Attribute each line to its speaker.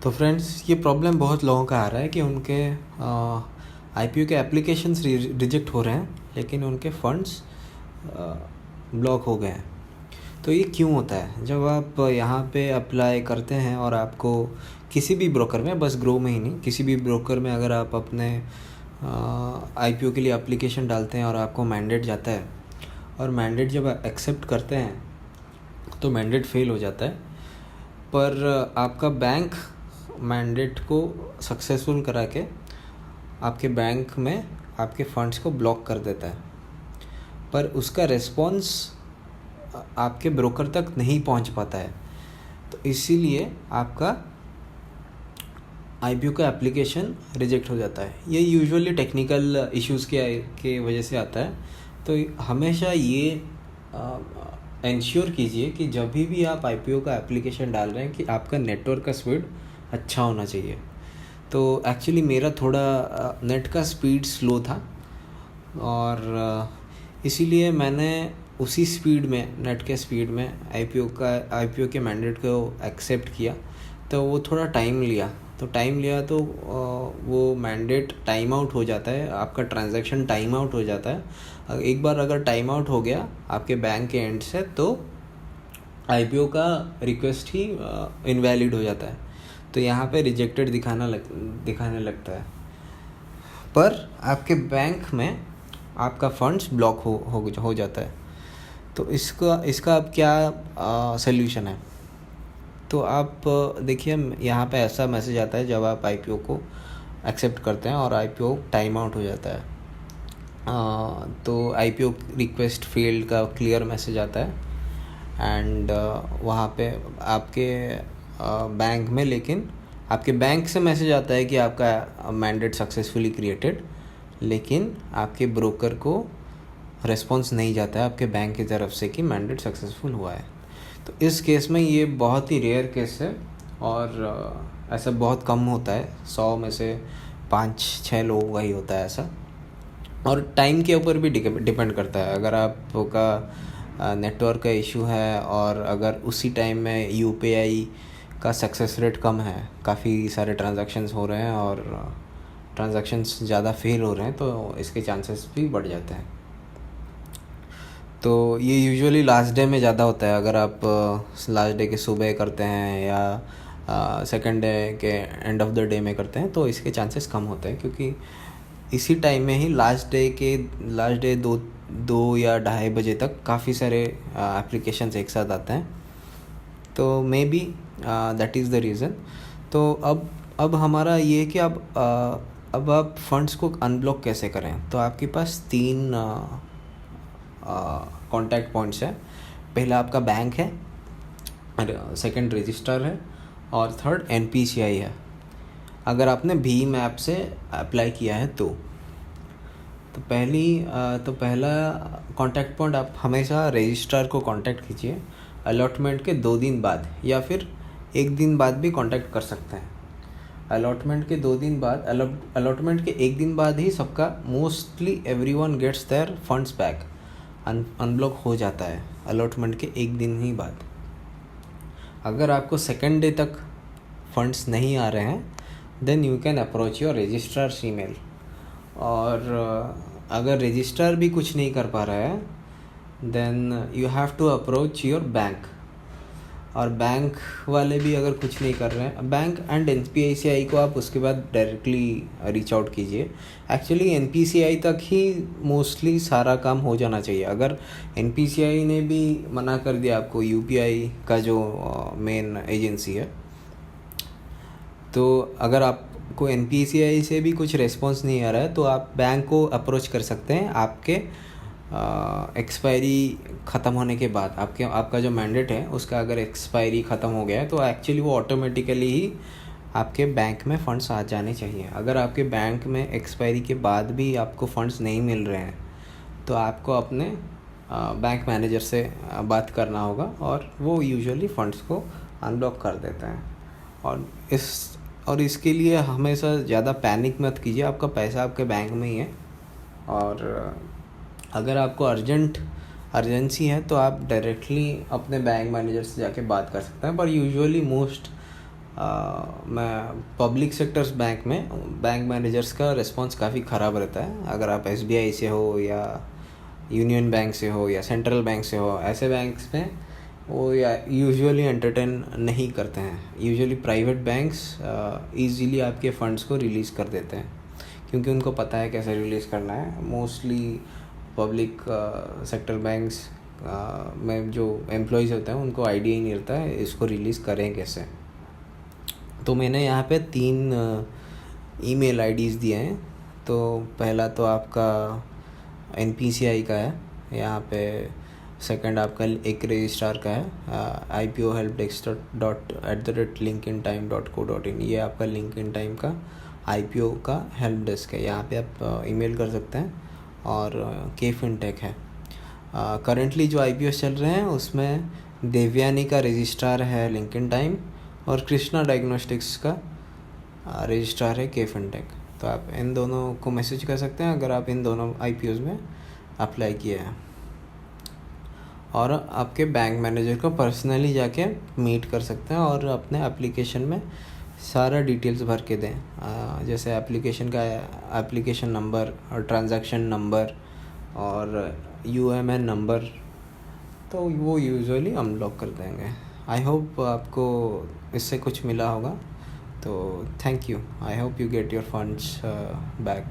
Speaker 1: तो फ्रेंड्स, ये प्रॉब्लम बहुत लोगों का आ रहा है कि उनके आईपीओ के एप्लीकेशंस रिजेक्ट हो रहे हैं, लेकिन उनके फंड्स ब्लॉक हो गए हैं। तो ये क्यों होता है? जब आप यहाँ पे अप्लाई करते हैं और आपको किसी भी ब्रोकर में, बस ग्रो में ही नहीं, किसी भी ब्रोकर में अगर आप अपने आईपीओ के लिए एप्लीकेशन डालते हैं और आपको मैंडेट जाता है, और मैंडेट जब एक्सेप्ट करते हैं तो मैंडेट फेल हो जाता है, पर आपका बैंक मैंडेट को सक्सेसफुल करा के आपके बैंक में आपके फंड्स को ब्लॉक कर देता है, पर उसका रिस्पॉन्स आपके ब्रोकर तक नहीं पहुंच पाता है। तो इसीलिए आपका आईपीओ का एप्लीकेशन रिजेक्ट हो जाता है। ये यूजुअली टेक्निकल इश्यूज़ के वजह से आता है। तो हमेशा ये इंश्योर कीजिए कि जब भी आप आईपीओ का एप्लीकेशन डाल रहे हैं कि आपका नेटवर्क का स्पीड अच्छा होना चाहिए। तो एक्चुअली मेरा थोड़ा नेट का स्पीड स्लो था, और इसीलिए मैंने उसी स्पीड में, नेट के स्पीड में आईपीओ के मैंडेट को एक्सेप्ट किया। तो वो थोड़ा टाइम लिया, तो वो मैंडेट टाइम आउट हो जाता है, आपका ट्रांजैक्शन टाइम आउट हो जाता है। एक बार अगर टाइम आउट हो गया आपके बैंक के एंड से, तो आईपीओ का रिक्वेस्ट ही इनवैलिड हो जाता है। तो यहाँ पे रिजेक्टेड दिखाने लगता है, पर आपके बैंक में आपका फंड्स ब्लॉक हो जाता है। तो इसका अब क्या सल्यूशन है? तो आप देखिए, यहाँ पे ऐसा मैसेज आता है जब आप आईपीओ को एक्सेप्ट करते हैं और आईपीओ टाइम आउट हो जाता है, तो आईपीओ रिक्वेस्ट फेल्ड का क्लियर मैसेज आता है। एंड वहाँ पे आपके बैंक में, लेकिन आपके बैंक से मैसेज आता है कि आपका मैंडेट सक्सेसफुली क्रिएटेड, लेकिन आपके ब्रोकर को रिस्पॉन्स नहीं जाता है आपके बैंक की तरफ से कि मैंडेट सक्सेसफुल हुआ है। तो इस केस में ये बहुत ही रेयर केस है, और ऐसा बहुत कम होता है। 100 में से 5-6 लोगों का ही होता है ऐसा। और टाइम के ऊपर भी डिपेंड करता है। अगर आपका नेटवर्क का इशू है और अगर उसी टाइम में यूपीआई का सक्सेस रेट कम है, काफ़ी सारे ट्रांजैक्शंस हो रहे हैं और ट्रांजैक्शंस ज़्यादा फेल हो रहे हैं, तो इसके चांसेस भी बढ़ जाते हैं। तो ये यूजुअली लास्ट डे में ज़्यादा होता है। अगर आप लास्ट डे के सुबह करते हैं या सेकंड डे के एंड ऑफ द डे में करते हैं, तो इसके चांसेस कम होते हैं, क्योंकि इसी टाइम में ही लास्ट डे 2 या 2:30 बजे तक काफ़ी सारे एप्लीकेशंस एक साथ आते हैं। तो may be that is the reason. तो अब हमारा ये है कि अब आप फंड्स को अनब्लॉक कैसे करें। तो आपके पास 3 कॉन्टैक्ट पॉइंट्स है। पहला आपका बैंक है, सेकंड रजिस्ट्रार है, और थर्ड एनपीसीआई है। अगर आपने भीम ऐप से अप्लाई किया है तो पहला कॉन्टैक्ट पॉइंट आप हमेशा रजिस्ट्रार को कांटेक्ट कीजिए। अलॉटमेंट के 2 दिन बाद या फिर 1 दिन बाद भी कांटेक्ट कर सकते हैं। अलॉटमेंट के 2 दिन बाद, अलॉटमेंट के 1 दिन बाद ही सबका mostly everyone gets their funds back, unblock हो जाता है अलॉटमेंट के 1 दिन ही बाद। अगर आपको सेकंड डे तक फंड्स नहीं आ रहे हैं, then you can approach your registrar email. और अगर रजिस्ट्रार भी कुछ नहीं कर पा रहा है, then you have to approach your bank. और बैंक वाले भी अगर कुछ नहीं कर रहे हैं, बैंक एंड एनपीसीआई को आप उसके बाद डायरेक्टली रीच आउट कीजिए। एक्चुअली एनपीसीआई तक ही मोस्टली सारा काम हो जाना चाहिए। अगर एनपीसीआई ने भी मना कर दिया आपको, यूपीआई का जो मेन एजेंसी है, तो अगर आपको एनपीसीआई से भी कुछ रिस्पॉन्स नहीं आ रहा है, तो आप बैंक को अप्रोच कर सकते हैं। आपके एक्सपायरी ख़त्म होने के बाद, आपका जो मैंडेट है उसका अगर एक्सपायरी ख़त्म हो गया है, तो एक्चुअली वो ऑटोमेटिकली ही आपके बैंक में फ़ंड्स आ जाने चाहिए। अगर आपके बैंक में एक्सपायरी के बाद भी आपको फ़ंड्स नहीं मिल रहे हैं, तो आपको अपने बैंक मैनेजर से बात करना होगा, और वो यूजुअली फ़ंड्स को अनब्लॉक कर देते हैं। और इसके लिए हमेशा ज़्यादा पैनिक मत कीजिए। आपका पैसा आपके बैंक में ही है, और अगर आपको अर्जेंसी है तो आप डायरेक्टली अपने बैंक मैनेजर से जाके बात कर सकते हैं। पर यूजुअली मोस्ट मैं पब्लिक सेक्टर्स बैंक में बैंक मैनेजर्स का रिस्पॉन्स काफ़ी ख़राब रहता है। अगर आप SBI से हो या यूनियन बैंक से हो या सेंट्रल बैंक से हो, ऐसे बैंक्स में वो या यूजुअली एंटरटेन नहीं करते हैं। यूजुअली प्राइवेट बैंक्स ईज़िली आपके फ़ंड्स को रिलीज़ कर देते हैं, क्योंकि उनको पता है कैसे रिलीज़ करना है। मोस्टली पब्लिक सेक्टर बैंक्स में जो एम्प्लॉयज़ होते हैं उनको आइडिया ही नहीं रहता है इसको रिलीज़ करें कैसे। तो मैंने यहाँ पे 3 ईमेल आईडीज़ दिए हैं। तो पहला तो आपका NPCI का है, यहाँ पे सेकंड आपका एक रजिस्ट्रार का है ipohelpdesk.linkedintime.co.in। ये आपका LinkedIn का IPO का हेल्प डेस्क है, यहाँ पे आप ईमेल कर सकते हैं। और KFinTech है। करंटली जो IPOs चल रहे हैं उसमें देवयानी का रजिस्ट्रार है लिंक्डइन टाइम और कृष्णा डायग्नोस्टिक्स का रजिस्ट्रार है KFinTech। तो आप इन दोनों को मैसेज कर सकते हैं अगर आप इन दोनों IPOs में अप्लाई किए हैं। और आपके बैंक मैनेजर को पर्सनली जाके मीट कर सकते हैं और अपने एप्लीकेशन में सारा डिटेल्स भर के दें, जैसे एप्लीकेशन का एप्लीकेशन नंबर और ट्रांजैक्शन नंबर और UMN नंबर, तो वो यूजुअली हम लॉक कर देंगे। आई होप आपको इससे कुछ मिला होगा। तो thank you. I hope you get your funds back.